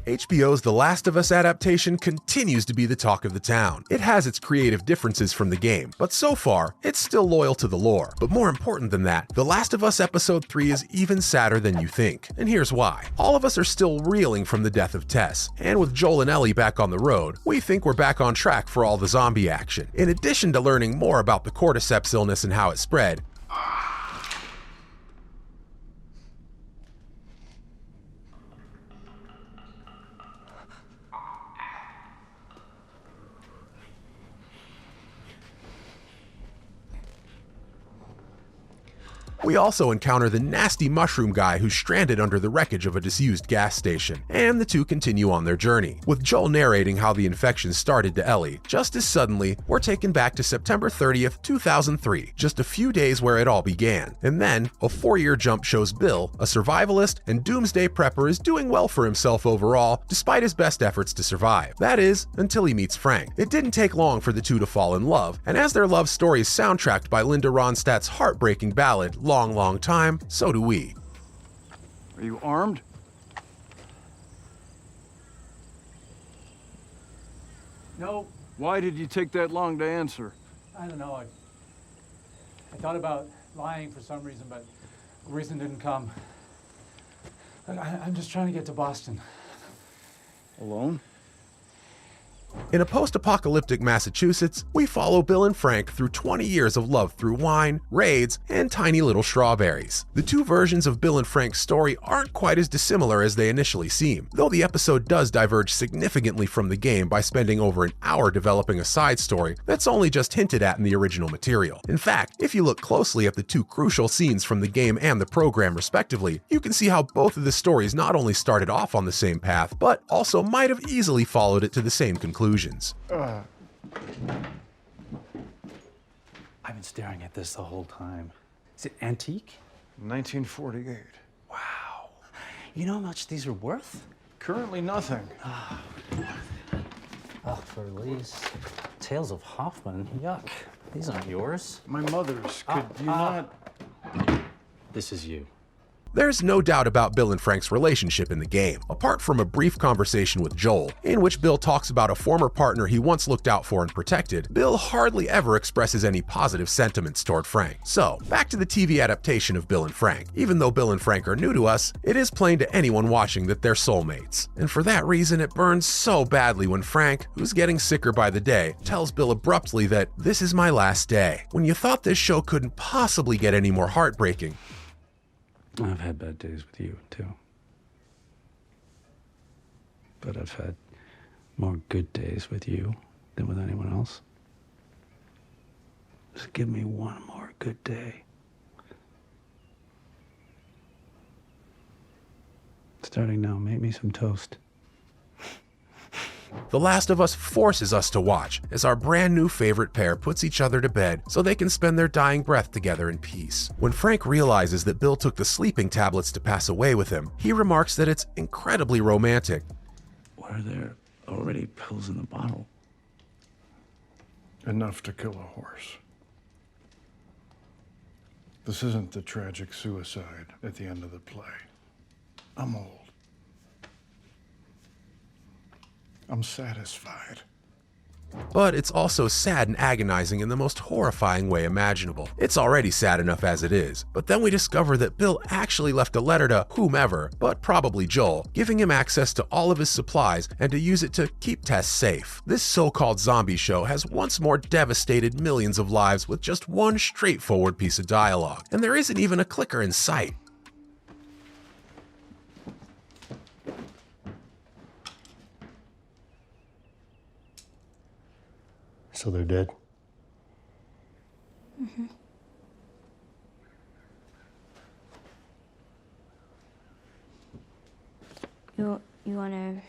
HBO's The Last of Us adaptation continues to be the talk of the town. It has its creative differences from the game, but so far, it's still loyal to the lore. But more important than that, The Last of Us Episode 3 is even sadder than you think. And here's why. All of us are still reeling from the death of Tess, and with Joel and Ellie back on the road, we think we're back on track for all the zombie action. In addition to learning more about the cordyceps illness and how it spread, we also encounter the nasty mushroom guy who's stranded under the wreckage of a disused gas station, and the two continue on their journey, with Joel narrating how the infection started to Ellie. Just as suddenly, we're taken back to September 30th, 2003, just a few days where it all began. And then, a 4-year jump shows Bill, a survivalist and doomsday prepper, is doing well for himself overall, despite his best efforts to survive. That is, until he meets Frank. It didn't take long for the two to fall in love, and as their love story is soundtracked by Linda Ronstadt's heartbreaking ballad, Long Time, so do we. Are you armed? No. Why did you take that long to answer? I don't know. I thought about lying for some reason, but the reason didn't come. Look, I'm just trying to get to Boston. Alone? In a post-apocalyptic Massachusetts, we follow Bill and Frank through 20 years of love through wine, raids, and tiny little strawberries. The two versions of Bill and Frank's story aren't quite as dissimilar as they initially seem, though the episode does diverge significantly from the game by spending over an hour developing a side story that's only just hinted at in the original material. In fact, if you look closely at the two crucial scenes from the game and the program respectively, you can see how both of the stories not only started off on the same path, but also might have easily followed it to the same conclusions. I've been staring at this the whole time. Is it antique? 1948. Wow. You know how much these are worth? Currently nothing. Oh, for these Tales of Hoffman, yuck. These aren't yours. My mother's. Could you not? This is you. There's no doubt about Bill and Frank's relationship in the game, apart from a brief conversation with Joel, in which Bill talks about a former partner he once looked out for and protected. Bill hardly ever expresses any positive sentiments toward Frank. So, back to the TV adaptation of Bill and Frank. Even though Bill and Frank are new to us, it is plain to anyone watching that they're soulmates. And for that reason, it burns so badly when Frank, who's getting sicker by the day, tells Bill abruptly that this is my last day. When you thought this show couldn't possibly get any more heartbreaking, I've had bad days with you, too. But I've had more good days with you than with anyone else. Just give me one more good day. Starting now, make me some toast. The Last of Us forces us to watch as our brand new favorite pair puts each other to bed so they can spend their dying breath together in peace. When Frank realizes that Bill took the sleeping tablets to pass away with him, he remarks that it's incredibly romantic. Why are there already pills in the bottle? Enough to kill a horse. This isn't the tragic suicide at the end of the play. I'm old. I'm satisfied. But it's also sad and agonizing in the most horrifying way imaginable. It's already sad enough as it is, but then we discover that Bill actually left a letter to whomever, but probably Joel, giving him access to all of his supplies and to use it to keep Tess safe. This so-called zombie show has once more devastated millions of lives with just one straightforward piece of dialogue, and there isn't even a clicker in sight. So they're dead? Mm-hmm. You wanna...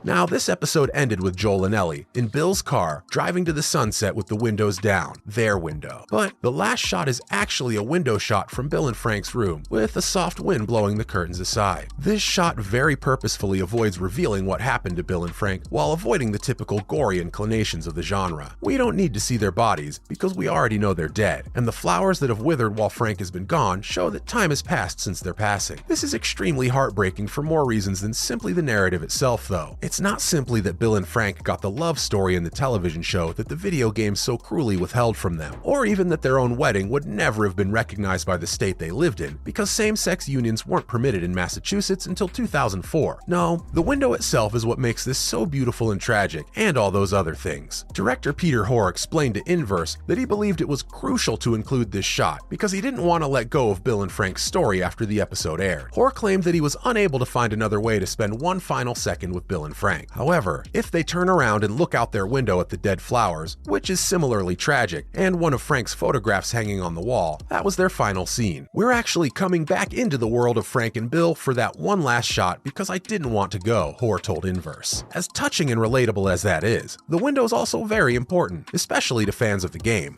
Now, this episode ended with Joel and Ellie in Bill's car driving to the sunset with the windows down, their window. But the last shot is actually a window shot from Bill and Frank's room, with a soft wind blowing the curtains aside. This shot very purposefully avoids revealing what happened to Bill and Frank while avoiding the typical gory inclinations of the genre. We don't need to see their bodies because we already know they're dead, and the flowers that have withered while Frank has been gone show that time has passed since their passing. This is extremely heartbreaking for more reasons than simply the narrative itself, though. It's not simply that Bill and Frank got the love story in the television show that the video game so cruelly withheld from them, or even that their own wedding would never have been recognized by the state they lived in because same-sex unions weren't permitted in Massachusetts until 2004. No, the window itself is what makes this so beautiful and tragic, and all those other things. Director Peter Hoare explained to Inverse that he believed it was crucial to include this shot because he didn't want to let go of Bill and Frank's story after the episode aired. Hoare claimed that he was unable to find another way to spend one final second with Bill and Frank. However, if they turn around and look out their window at the dead flowers, which is similarly tragic, and one of Frank's photographs hanging on the wall, that was their final scene. We're actually coming back into the world of Frank and Bill for that one last shot because I didn't want to go, Hoare told Inverse. As touching and relatable as that is, the window's also very important, especially to fans of the game.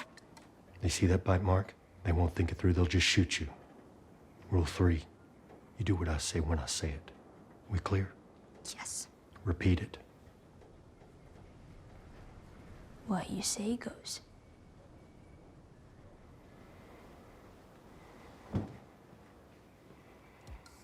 They see that bite mark? They won't think it through, they'll just shoot you. Rule 3. You do what I say when I say it. We clear? Yes. Repeat it. What you say goes.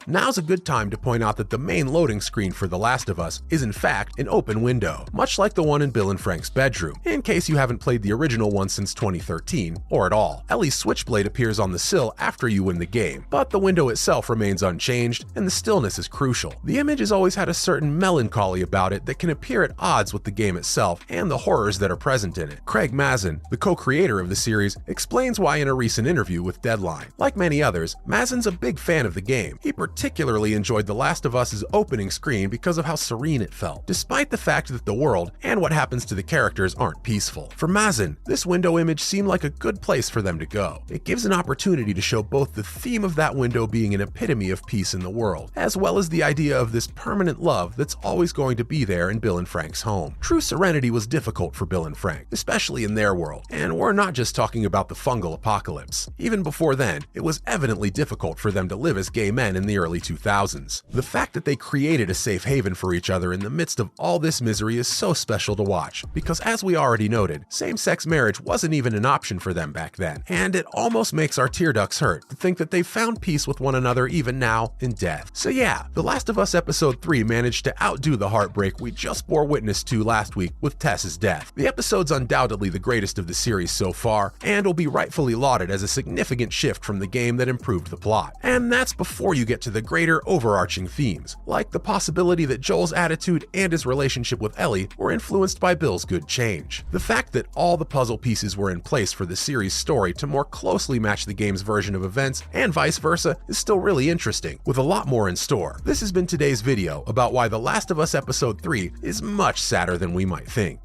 Now's a good time to point out that the main loading screen for The Last of Us is in fact an open window, much like the one in Bill and Frank's bedroom, in case you haven't played the original one since 2013, or at all. Ellie's switchblade appears on the sill after you win the game, but the window itself remains unchanged, and the stillness is crucial. The image has always had a certain melancholy about it that can appear at odds with the game itself and the horrors that are present in it. Craig Mazin, the co-creator of the series, explains why in a recent interview with Deadline. Like many others, Mazin's a big fan of the game. He particularly enjoyed The Last of Us's opening screen because of how serene it felt, despite the fact that the world and what happens to the characters aren't peaceful. For Mazin, this window image seemed like a good place for them to go. It gives an opportunity to show both the theme of that window being an epitome of peace in the world, as well as the idea of this permanent love that's always going to be there in Bill and Frank's home. True serenity was difficult for Bill and Frank, especially in their world, and we're not just talking about the fungal apocalypse. Even before then, it was evidently difficult for them to live as gay men in the early 2000s. The fact that they created a safe haven for each other in the midst of all this misery is so special to watch, because as we already noted, same-sex marriage wasn't even an option for them back then, and it almost makes our tear ducts hurt to think that they've found peace with one another even now in death. So yeah, The Last of Us Episode 3 managed to outdo the heartbreak we just bore witness to last week with Tess's death. The episode's undoubtedly the greatest of the series so far, and will be rightfully lauded as a significant shift from the game that improved the plot. And that's before you get to the greater overarching themes, like the possibility that Joel's attitude and his relationship with Ellie were influenced by Bill's good change. The fact that all the puzzle pieces were in place for the series' story to more closely match the game's version of events and vice versa is still really interesting, with a lot more in store. This has been today's video about why The Last of Us Episode 3 is much sadder than we might think.